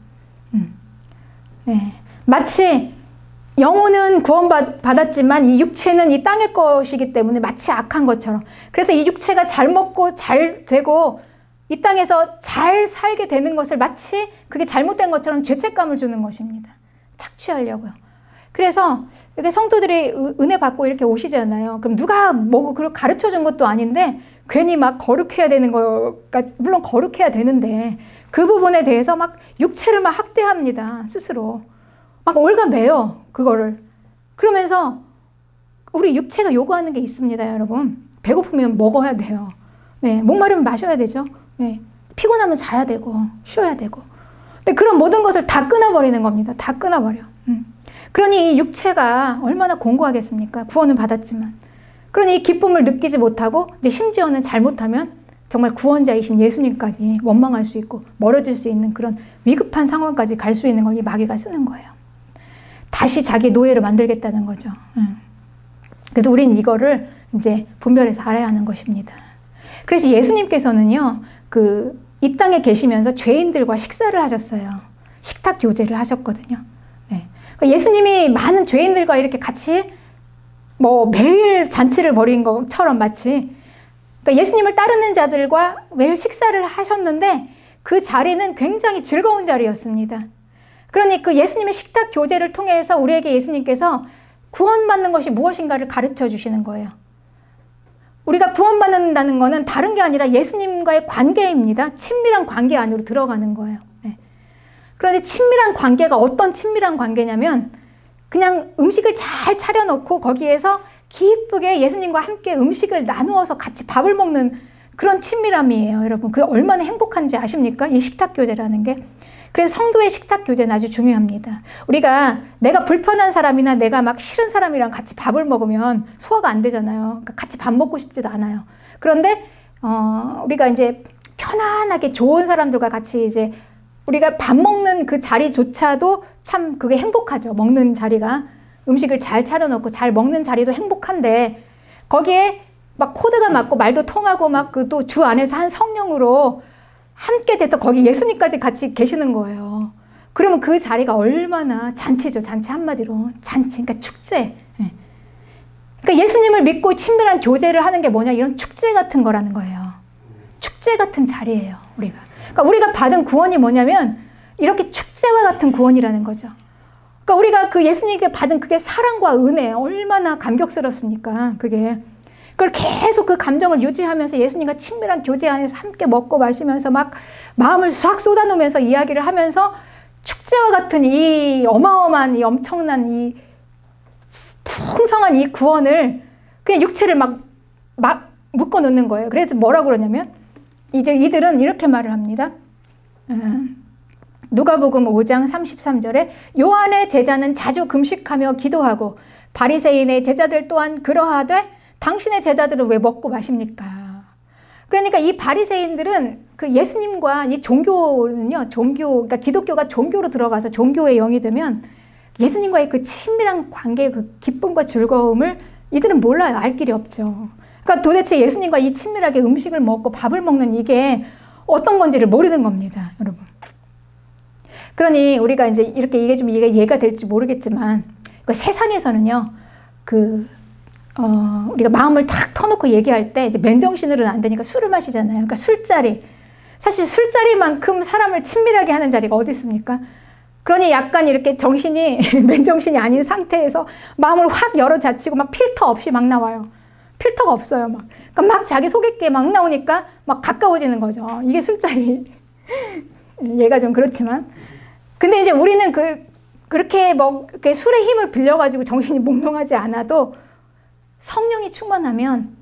네. 마치 영혼은 구원받았지만 이 육체는 이 땅의 것이기 때문에 마치 악한 것처럼, 그래서 이 육체가 잘 먹고 잘 되고 이 땅에서 잘 살게 되는 것을 마치 그게 잘못된 것처럼 죄책감을 주는 것입니다. 착취하려고요. 그래서 이렇게 성도들이 은혜 받고 이렇게 오시잖아요. 그럼 누가 뭐 그걸 가르쳐 준 것도 아닌데 괜히 막 거룩해야 되는 거가, 물론 거룩해야 되는데 그 부분에 대해서 막 육체를 막 학대합니다, 스스로. 막 올가매요, 그거를. 그러면서 우리 육체가 요구하는 게 있습니다, 여러분. 배고프면 먹어야 돼요. 네, 목마르면 마셔야 되죠. 네, 피곤하면 자야 되고 쉬어야 되고. 근데 그런 모든 것을 다 끊어버리는 겁니다. 다 끊어버려. 그러니 이 육체가 얼마나 공고하겠습니까? 구원은 받았지만. 그러니 이 기쁨을 느끼지 못하고 이제 심지어는 잘못하면 정말 구원자이신 예수님까지 원망할 수 있고 멀어질 수 있는 그런 위급한 상황까지 갈 수 있는 걸 이 마귀가 쓰는 거예요. 다시 자기 노예를 만들겠다는 거죠. 그래서 우린 이거를 이제 분별해서 알아야 하는 것입니다. 그래서 예수님께서는요, 이 땅에 계시면서 죄인들과 식사를 하셨어요. 식탁 교제를 하셨거든요. 네. 그러니까 예수님이 많은 죄인들과 이렇게 같이 뭐 매일 잔치를 벌인 것처럼 마치, 그러니까 예수님을 따르는 자들과 매일 식사를 하셨는데 그 자리는 굉장히 즐거운 자리였습니다. 그러니 그 예수님의 식탁 교제를 통해서 우리에게 예수님께서 구원받는 것이 무엇인가를 가르쳐 주시는 거예요. 우리가 구원받는다는 것은 다른 게 아니라 예수님과의 관계입니다. 친밀한 관계 안으로 들어가는 거예요. 네. 그런데 친밀한 관계가 어떤 친밀한 관계냐면 그냥 음식을 잘 차려놓고 거기에서 기쁘게 예수님과 함께 음식을 나누어서 같이 밥을 먹는 그런 친밀함이에요, 여러분. 그게 얼마나 행복한지 아십니까? 이 식탁 교제라는 게. 그래서 성도의 식탁 교제는 아주 중요합니다. 우리가 내가 불편한 사람이나 내가 막 싫은 사람이랑 같이 밥을 먹으면 소화가 안 되잖아요. 그러니까 같이 밥 먹고 싶지도 않아요. 그런데 우리가 이제 편안하게 좋은 사람들과 같이 이제 우리가 밥 먹는 그 자리조차도 참 그게 행복하죠. 먹는 자리가. 음식을 잘 차려놓고 잘 먹는 자리도 행복한데 거기에 막 코드가 맞고 말도 통하고 막 그 또 주 안에서 한 성령으로 함께 돼서 거기 예수님까지 같이 계시는 거예요. 그러면 그 자리가 얼마나 잔치죠. 잔치 한마디로. 잔치. 그러니까 축제. 그러니까 예수님을 믿고 친밀한 교제를 하는 게 뭐냐. 이런 축제 같은 거라는 거예요. 축제 같은 자리예요, 우리가. 그러니까 우리가 받은 구원이 뭐냐면 이렇게 축제와 같은 구원이라는 거죠. 그러니까 우리가 그 예수님께 받은 그게 사랑과 은혜, 얼마나 감격스럽습니까? 그게. 그걸 계속 그 감정을 유지하면서 예수님과 친밀한 교제 안에서 함께 먹고 마시면서 막 마음을 싹 쏟아놓으면서 이야기를 하면서 축제와 같은 이 어마어마한 이 엄청난 이 풍성한 이 구원을 그냥 육체를 막 묶어놓는 거예요. 그래서 뭐라고 그러냐면 이제 이들은 이렇게 말을 합니다. 누가복음 5장 33절에 요한의 제자는 자주 금식하며 기도하고 바리새인의 제자들 또한 그러하되 당신의 제자들은 왜 먹고 마십니까? 그러니까 이 바리새인들은 그 예수님과 이 종교는요, 그러니까 기독교가 종교로 들어가서 종교의 영이 되면 예수님과의 그 친밀한 관계의 그 기쁨과 즐거움을 이들은 몰라요. 알 길이 없죠. 그러니까 도대체 예수님과 이 친밀하게 음식을 먹고 밥을 먹는 이게 어떤 건지를 모르는 겁니다, 여러분. 그러니 우리가 이제 이렇게 이게 좀 이해가 될지 모르겠지만 세상에서는요, 우리가 마음을 탁 터놓고 얘기할 때 이제 맨정신으로는 안 되니까 술을 마시잖아요. 그러니까 술자리. 사실 술자리만큼 사람을 친밀하게 하는 자리가 어디 있습니까? 그러니 약간 이렇게 정신이 맨정신이 아닌 상태에서 마음을 확 열어젖히고 막 필터 없이 막 나와요. 필터가 없어요. 막. 그러니까 막 자기 속에 막 나오니까 막 가까워지는 거죠. 이게 술자리. 얘가 좀 그렇지만. 근데 이제 우리는 그렇게 뭐 이렇게 술의 힘을 빌려가지고 정신이 몽롱하지 않아도 성령이 충만하면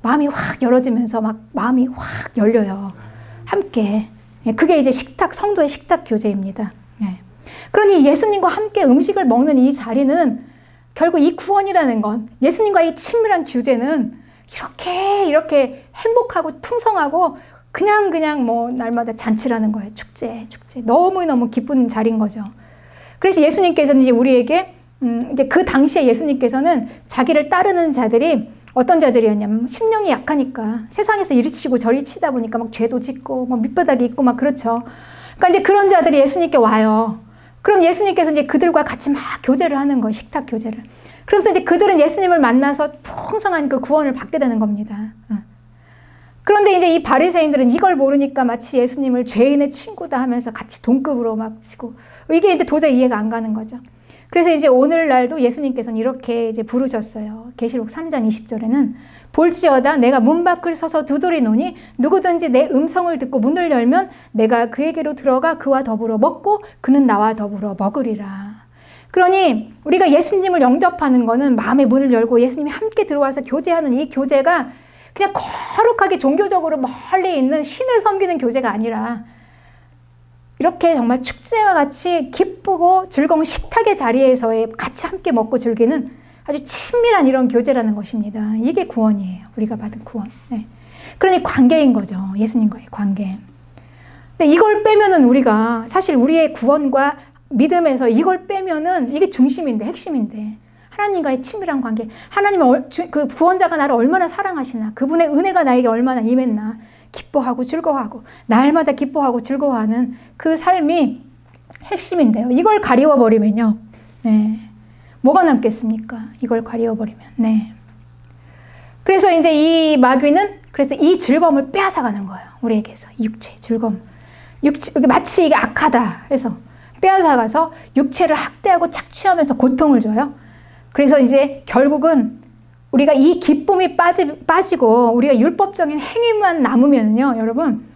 마음이 확 열어지면서 막 마음이 확 열려요. 함께. 그게 이제 성도의 식탁 교제입니다. 그러니 예수님과 함께 음식을 먹는 이 자리는 결국 이 구원이라는 건 예수님과의 친밀한 교제는 이렇게 행복하고 풍성하고 그냥 뭐 날마다 잔치라는 거예요. 축제. 너무너무 기쁜 자리인 거죠. 그래서 예수님께서는 이제 우리에게 이제 그 당시에 예수님께서는 자기를 따르는 자들이 어떤 자들이었냐면 심령이 약하니까 세상에서 이리치고 저리치다 보니까 막 죄도 짓고 막 밑바닥이 있고 막 그렇죠. 그러니까 이제 그런 자들이 예수님께 와요. 그럼 예수님께서 이제 그들과 같이 막 교제를 하는 거예요. 식탁 교제를. 그러면서 이제 그들은 예수님을 만나서 풍성한 그 구원을 받게 되는 겁니다. 그런데 이제 이 바리새인들은 이걸 모르니까 마치 예수님을 죄인의 친구다 하면서 같이 동급으로 막 치고 이게 이제 도저히 이해가 안 가는 거죠. 그래서 이제 오늘날도 예수님께서는 이렇게 이제 부르셨어요. 계시록 3장 20절에는 볼지어다 내가 문 밖을 서서 두드리노니 누구든지 내 음성을 듣고 문을 열면 내가 그에게로 들어가 그와 더불어 먹고 그는 나와 더불어 먹으리라. 그러니 우리가 예수님을 영접하는 거는 마음의 문을 열고 예수님이 함께 들어와서 교제하는 이 교제가 그냥 거룩하게 종교적으로 멀리 있는 신을 섬기는 교제가 아니라 이렇게 정말 축제와 같이 기쁘고 즐거운 식탁의 자리에서의 같이 함께 먹고 즐기는 아주 친밀한 이런 교제라는 것입니다. 이게 구원이에요. 우리가 받은 구원. 네. 그러니 관계인 거죠. 예수님과의 관계. 근데 이걸 빼면은 우리가 사실 우리의 구원과 믿음에서 이걸 빼면은 이게 중심인데 핵심인데 하나님과의 친밀한 관계. 하나님은 그 구원자가 나를 얼마나 사랑하시나, 그분의 은혜가 나에게 얼마나 임했나, 기뻐하고 즐거워하고 날마다 기뻐하고 즐거워하는 그 삶이 핵심인데요. 이걸 가리워버리면요. 네. 뭐가 남겠습니까? 이걸 가리워버리면. 네. 그래서 이제 이 마귀는 그래서 이 즐거움을 빼앗아가는 거예요. 우리에게서. 육체, 즐거움. 마치 이게 악하다 해서 빼앗아가서 육체를 학대하고 착취하면서 고통을 줘요. 그래서 이제 결국은 우리가 이 기쁨이 빠지고 우리가 율법적인 행위만 남으면요, 여러분,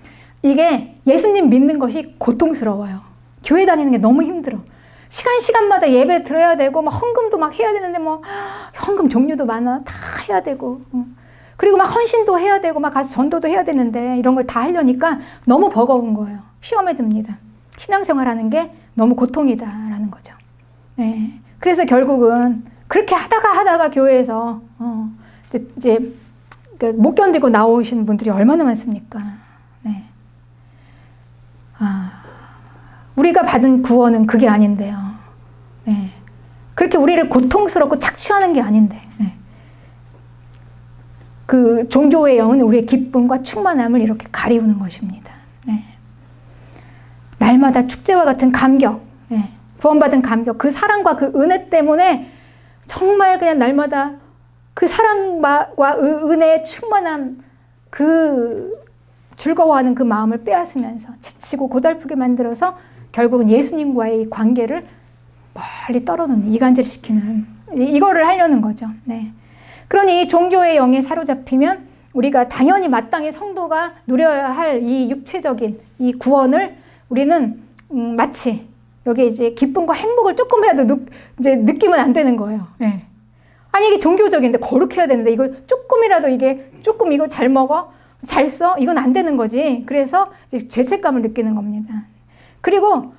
이게 예수님 믿는 것이 고통스러워요. 교회 다니는 게 너무 힘들어. 시간마다 예배 드려야 되고, 막 헌금도 막 해야 되는데, 뭐, 헌금 종류도 많아. 다 해야 되고. 그리고 막 헌신도 해야 되고, 막 가서 전도도 해야 되는데, 이런 걸 다 하려니까 너무 버거운 거예요. 시험에 듭니다. 신앙생활 하는 게 너무 고통이다라는 거죠. 네. 그래서 결국은 그렇게 하다가 교회에서, 이제 못 견디고 나오신 분들이 얼마나 많습니까? 네. 우리가 받은 구원은 그게 아닌데요. 네. 그렇게 우리를 고통스럽고 착취하는 게 아닌데, 네. 그 종교의 영은 우리의 기쁨과 충만함을 이렇게 가리우는 것입니다. 네. 날마다 축제와 같은 감격, 네. 구원받은 감격, 그 사랑과 그 은혜 때문에 정말 그냥 날마다 그 사랑과 은혜의 충만함, 그 즐거워하는 그 마음을 빼앗으면서 지치고 고달프게 만들어서 결국은 예수님과의 관계를 멀리 떨어놓는, 이간질시키는, 이거를 하려는 거죠. 네. 그러니 종교의 영에 사로잡히면 우리가 당연히 마땅히 성도가 누려야 할 이 육체적인 이 구원을 우리는 마치 여기 이제 기쁨과 행복을 조금이라도 이제 느끼면 안 되는 거예요. 네. 아니, 이게 종교적인데 거룩해야 되는데 이거 조금이라도 조금 이거 잘 먹어? 잘 써? 이건 안 되는 거지. 그래서 이제 죄책감을 느끼는 겁니다. 그리고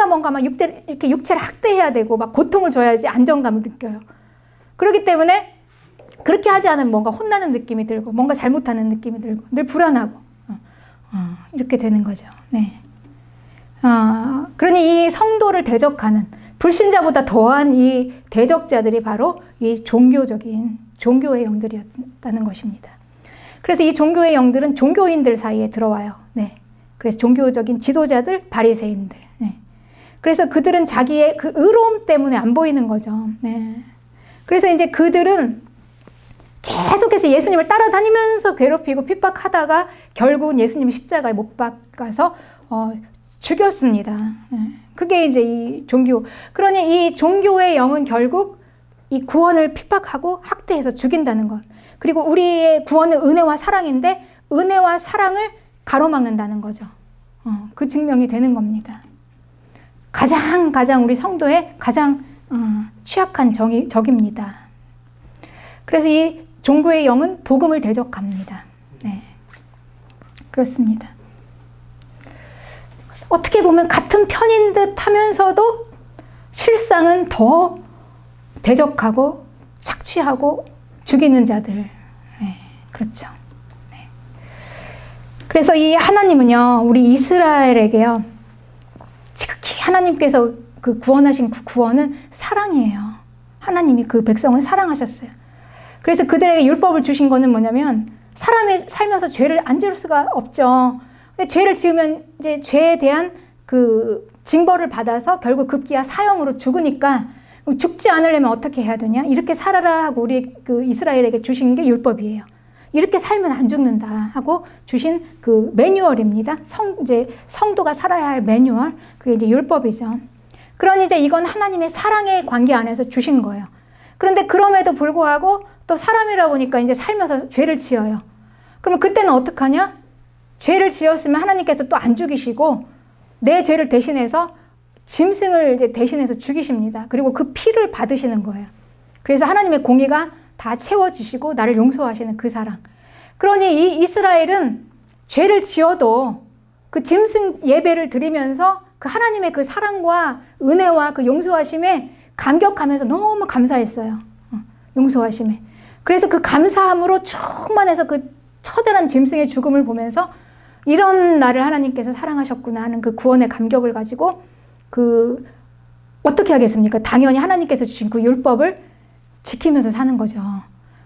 뭔가 막 이렇게 육체를 학대해야 되고 막 고통을 줘야지 안정감을 느껴요. 그렇기 때문에 그렇게 하지 않으면 뭔가 혼나는 느낌이 들고 뭔가 잘못하는 느낌이 들고 늘 불안하고 이렇게 되는 거죠. 네. 그러니 이 성도를 대적하는 불신자보다 더한 이 대적자들이 바로 이 종교의 영들이었다는 것입니다. 그래서 이 종교의 영들은 종교인들 사이에 들어와요. 네. 그래서 종교적인 지도자들, 바리새인들. 네. 그래서 그들은 자기의 그 의로움 때문에 안 보이는 거죠. 네. 그래서 이제 그들은 계속해서 예수님을 따라다니면서 괴롭히고 핍박하다가 결국은 예수님이 십자가에 못 박아서 죽였습니다. 그게 이제 이 종교. 그러니 이 종교의 영은 결국 이 구원을 핍박하고 학대해서 죽인다는 것. 그리고 우리의 구원은 은혜와 사랑인데 은혜와 사랑을 가로막는다는 거죠. 그 증명이 되는 겁니다. 가장 우리 성도의 가장 취약한 적입니다. 그래서 이 종교의 영은 복음을 대적합니다. 네. 그렇습니다. 어떻게 보면 같은 편인 듯 하면서도 실상은 더 대적하고 착취하고 죽이는 자들. 네. 그렇죠. 네. 그래서 이 하나님은요, 우리 이스라엘에게요, 지극히 하나님께서 그 구원하신 그 구원은 사랑이에요. 하나님이 그 백성을 사랑하셨어요. 그래서 그들에게 율법을 주신 거는 뭐냐면 사람이 살면서 죄를 안 지을 수가 없죠. 근데 죄를 지으면 이제 죄에 대한 그 징벌을 받아서 결국 급기야 사형으로 죽으니까 죽지 않으려면 어떻게 해야 되냐? 이렇게 살아라 하고 우리 그 이스라엘에게 주신 게 율법이에요. 이렇게 살면 안 죽는다 하고 주신 그 매뉴얼입니다. 이제 성도가 살아야 할 매뉴얼. 그게 이제 율법이죠. 그러니 이제 이건 하나님의 사랑의 관계 안에서 주신 거예요. 그런데 그럼에도 불구하고 또 사람이라 보니까 이제 살면서 죄를 지어요. 그러면 그때는 어떡하냐? 죄를 지었으면 하나님께서 또 안 죽이시고 내 죄를 대신해서 짐승을 이제 대신해서 죽이십니다. 그리고 그 피를 받으시는 거예요. 그래서 하나님의 공의가 다 채워지시고 나를 용서하시는 그 사랑. 그러니 이 이스라엘은 죄를 지어도 그 짐승 예배를 드리면서 그 하나님의 그 사랑과 은혜와 그 용서하심에 감격하면서 너무 감사했어요. 용서하심에. 그래서 그 감사함으로 충만해서 그 처절한 짐승의 죽음을 보면서 이런 나를 하나님께서 사랑하셨구나 하는 그 구원의 감격을 가지고 어떻게 하겠습니까? 당연히 하나님께서 주신 그 율법을 지키면서 사는 거죠.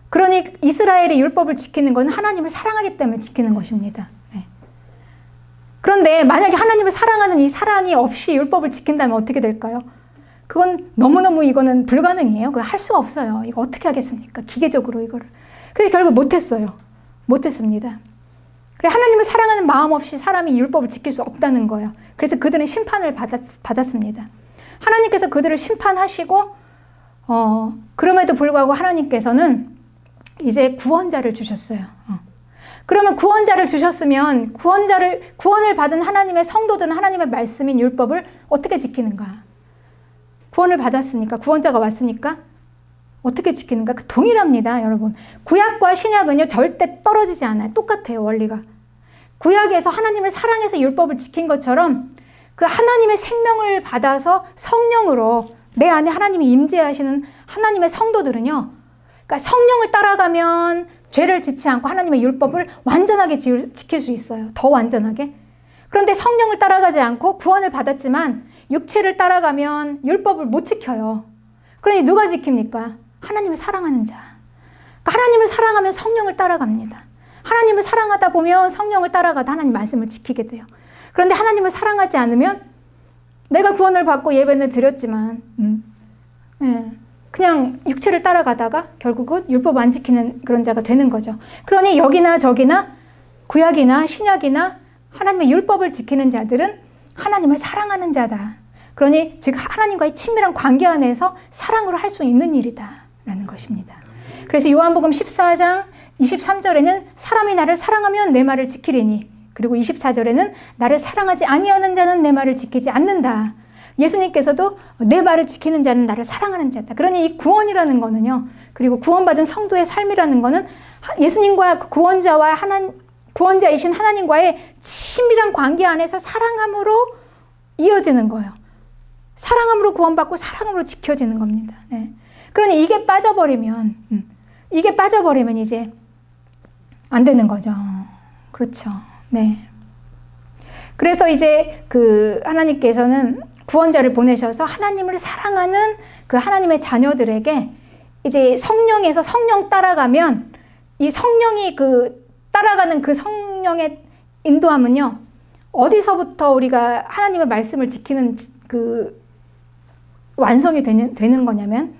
그러니 이스라엘이 율법을 지키는 건 하나님을 사랑하기 때문에 지키는 것입니다. 네. 그런데 만약에 하나님을 사랑하는 이 사랑이 없이 율법을 지킨다면 어떻게 될까요? 그건 너무너무 이거는 불가능이에요. 그거 할 수가 없어요. 이거 어떻게 하겠습니까? 기계적으로 이거를. 그래서 결국 못했어요. 못했습니다. 그래, 하나님을 사랑하는 마음 없이 사람이 율법을 지킬 수 없다는 거예요. 그래서 그들은 심판을 받았습니다. 하나님께서 그들을 심판하시고 그럼에도 불구하고 하나님께서는 이제 구원자를 주셨어요. 그러면 구원자를 주셨으면 구원을 받은 하나님의 성도들은 하나님의 말씀인 율법을 어떻게 지키는가? 구원을 받았으니까, 구원자가 왔으니까 어떻게 지키는가? 동일합니다, 여러분. 구약과 신약은요, 절대 떨어지지 않아요. 똑같아요, 원리가. 구약에서 하나님을 사랑해서 율법을 지킨 것처럼 그 하나님의 생명을 받아서 성령으로 내 안에 하나님이 임재하시는 하나님의 성도들은요, 그러니까 성령을 따라가면 죄를 짓지 않고 하나님의 율법을 완전하게 지킬 수 있어요. 더 완전하게. 그런데 성령을 따라가지 않고 구원을 받았지만 육체를 따라가면 율법을 못 지켜요. 그러니 누가 지킵니까? 하나님을 사랑하는 자. 그러니까 하나님을 사랑하면 성령을 따라갑니다. 하나님을 사랑하다 보면 성령을 따라가다 하나님 말씀을 지키게 돼요. 그런데 하나님을 사랑하지 않으면 내가 구원을 받고 예배는 드렸지만 그냥 육체를 따라가다가 결국은 율법 안 지키는 그런 자가 되는 거죠. 그러니 여기나 저기나 구약이나 신약이나 하나님의 율법을 지키는 자들은 하나님을 사랑하는 자다. 그러니 즉 하나님과의 친밀한 관계 안에서 사랑으로 할 수 있는 일이다라는 것입니다. 그래서 요한복음 14장 23절에는 사람이 나를 사랑하면 내 말을 지키리니, 그리고 24절에는 나를 사랑하지 아니하는 자는 내 말을 지키지 않는다. 예수님께서도 내 말을 지키는 자는 나를 사랑하는 자다. 그러니 이 구원이라는 거는요, 그리고 구원받은 성도의 삶이라는 거는 예수님과 구원자와 구원자이신 하나님과의 친밀한 관계 안에서 사랑함으로 이어지는 거예요. 사랑함으로 구원받고 사랑함으로 지켜지는 겁니다. 네. 그러니 이게 빠져버리면 이제 안 되는 거죠. 그렇죠. 네. 그래서 이제 하나님께서는 구원자를 보내셔서 하나님을 사랑하는 그 하나님의 자녀들에게 이제 성령에서 성령 따라가면 이 성령이 따라가는 그 성령의 인도함은요, 어디서부터 우리가 하나님의 말씀을 지키는 완성이 되는 거냐면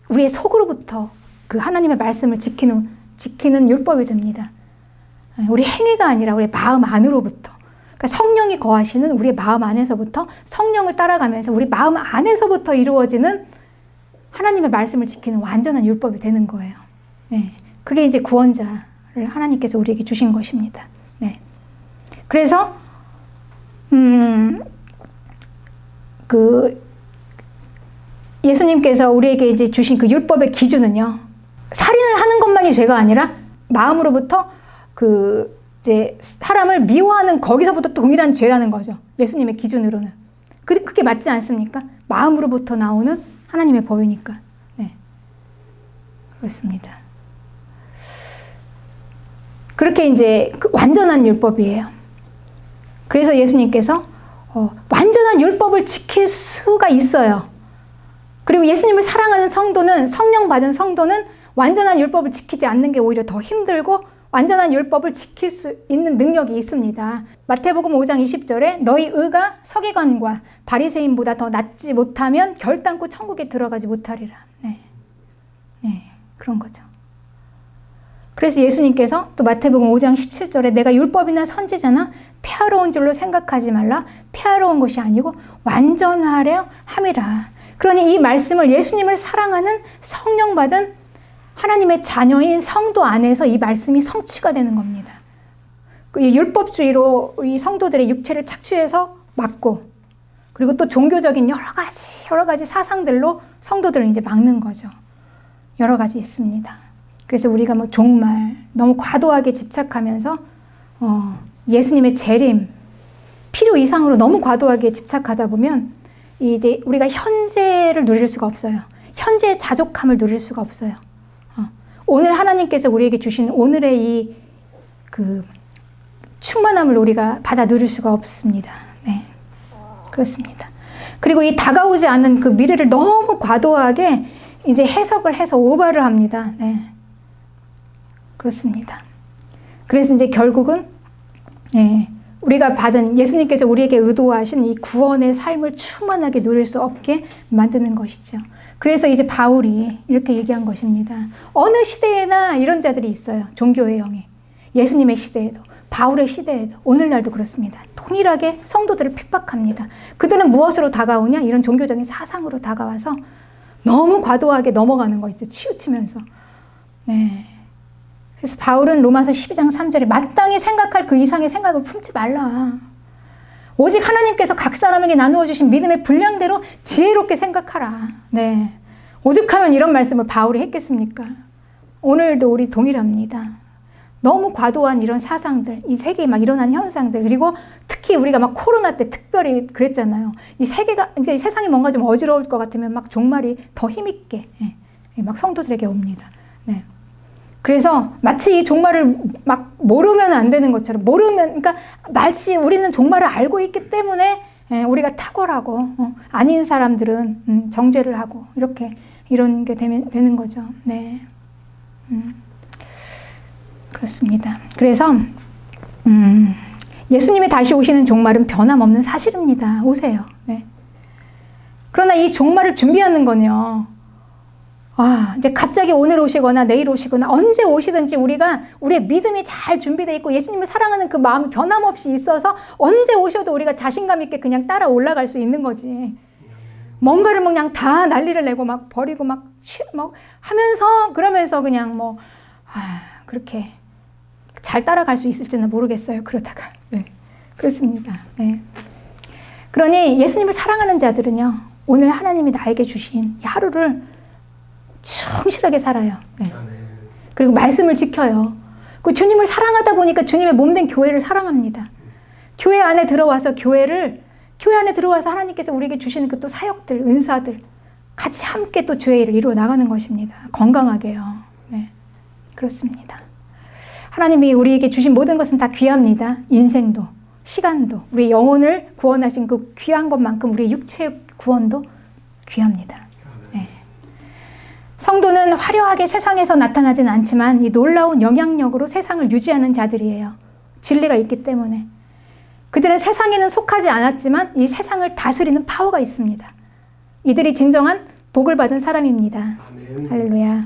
우리의 속으로부터 그 하나님의 말씀을 지키는 지키는 율법이 됩니다. 우리 행위가 아니라 우리 마음 안으로부터. 그러니까 성령이 거하시는 우리의 마음 안에서부터 성령을 따라가면서 우리 마음 안에서부터 이루어지는 하나님의 말씀을 지키는 완전한 율법이 되는 거예요. 네. 그게 이제 구원자를 하나님께서 우리에게 주신 것입니다. 네. 그래서 예수님께서 우리에게 이제 주신 그 율법의 기준은요, 살인을 하는 것만이 죄가 아니라 마음으로부터 이제 사람을 미워하는 거기서부터 동일한 죄라는 거죠. 예수님의 기준으로는. 그게 맞지 않습니까? 마음으로부터 나오는 하나님의 법이니까. 네. 그렇습니다. 그렇게 이제 완전한 율법이에요. 그래서 예수님께서 완전한 율법을 지킬 수가 있어요. 그리고 예수님을 사랑하는 성도는, 성령 받은 성도는 완전한 율법을 지키지 않는 게 오히려 더 힘들고 완전한 율법을 지킬 수 있는 능력이 있습니다. 마태복음 5장 20절에 너희 의가 서기관과 바리새인보다 더 낫지 못하면 결단코 천국에 들어가지 못하리라. 네. 네, 그런 거죠. 그래서 예수님께서 또 마태복음 5장 17절에 내가 율법이나 선지자나 폐하러운 줄로 생각하지 말라. 폐하러운 것이 아니고 완전하려 함이라. 그러니 이 말씀을 예수님을 사랑하는 성령 받은 하나님의 자녀인 성도 안에서 이 말씀이 성취가 되는 겁니다. 이 율법주의로 이 성도들의 육체를 착취해서 막고, 그리고 또 종교적인 여러 가지 사상들로 성도들을 이제 막는 거죠. 여러 가지 있습니다. 그래서 우리가 뭐 종말, 너무 과도하게 집착하면서 예수님의 재림, 필요 이상으로 너무 과도하게 집착하다 보면 이제 우리가 현재를 누릴 수가 없어요. 현재의 자족함을 누릴 수가 없어요. 오늘 하나님께서 우리에게 주신 오늘의 이 충만함을 우리가 받아 누릴 수가 없습니다. 네, 그렇습니다. 그리고 이 다가오지 않는 그 미래를 너무 과도하게 이제 해석을 해서 오바를 합니다. 네, 그렇습니다. 그래서 이제 결국은 우리가 받은 예수님께서 우리에게 의도하신 이 구원의 삶을 충만하게 누릴 수 없게 만드는 것이죠. 그래서 이제 바울이 이렇게 얘기한 것입니다. 어느 시대에나 이런 자들이 있어요. 종교의 영이. 예수님의 시대에도, 바울의 시대에도, 오늘날도 그렇습니다. 동일하게 성도들을 핍박합니다. 그들은 무엇으로 다가오냐? 이런 종교적인 사상으로 다가와서 너무 과도하게 넘어가는 거 있죠. 치우치면서. 네. 그래서 바울은 로마서 12장 3절에 마땅히 생각할 그 이상의 생각을 품지 말라. 오직 하나님께서 각 사람에게 나누어 주신 믿음의 분량대로 지혜롭게 생각하라. 네. 오죽하면 이런 말씀을 바울이 했겠습니까? 오늘도 우리 동일합니다. 너무 과도한 이런 사상들, 이 세계에 막 일어난 현상들, 그리고 특히 우리가 막 코로나 때 특별히 그랬잖아요. 이 세계가, 이제 세상이 뭔가 좀 어지러울 것 같으면 막 종말이 더 힘있게 막 성도들에게 옵니다. 네. 그래서 마치 이 종말을 막 모르면 안 되는 것처럼, 그러니까 마치 우리는 종말을 알고 있기 때문에 우리가 탁월하고 아닌 사람들은 정죄를 하고 이런 게 되는 거죠. 네, 그렇습니다. 그래서 예수님이 다시 오시는 종말은 변함없는 사실입니다. 오세요. 네. 그러나 이 종말을 준비하는 건요, 이제 갑자기 오늘 오시거나 내일 오시거나 언제 오시든지 우리의 믿음이 잘 준비되어 있고 예수님을 사랑하는 그 마음이 변함없이 있어서 언제 오셔도 우리가 자신감 있게 그냥 따라 올라갈 수 있는 거지. 뭔가를 그냥 다 난리를 내고 막 버리고 막 하면서 그러면서 그냥 그렇게 잘 따라갈 수 있을지는 모르겠어요. 그러다가. 네. 그렇습니다. 네. 그러니 예수님을 사랑하는 자들은요, 오늘 하나님이 나에게 주신 이 하루를 충실하게 살아요. 네. 그리고 말씀을 지켜요. 그 주님을 사랑하다 보니까 주님의 몸된 교회를 사랑합니다. 교회 안에 들어와서 하나님께서 우리에게 주시는 그 또 사역들, 은사들 같이 함께 또 주의 일을 이루어 나가는 것입니다. 건강하게요. 네. 그렇습니다. 하나님이 우리에게 주신 모든 것은 다 귀합니다. 인생도, 시간도, 우리 영혼을 구원하신 그 귀한 것만큼 우리 육체의 구원도 귀합니다. 성도는 화려하게 세상에서 나타나진 않지만 이 놀라운 영향력으로 세상을 유지하는 자들이에요. 진리가 있기 때문에. 그들은 세상에는 속하지 않았지만 이 세상을 다스리는 파워가 있습니다. 이들이 진정한 복을 받은 사람입니다. 아멘. 할렐루야.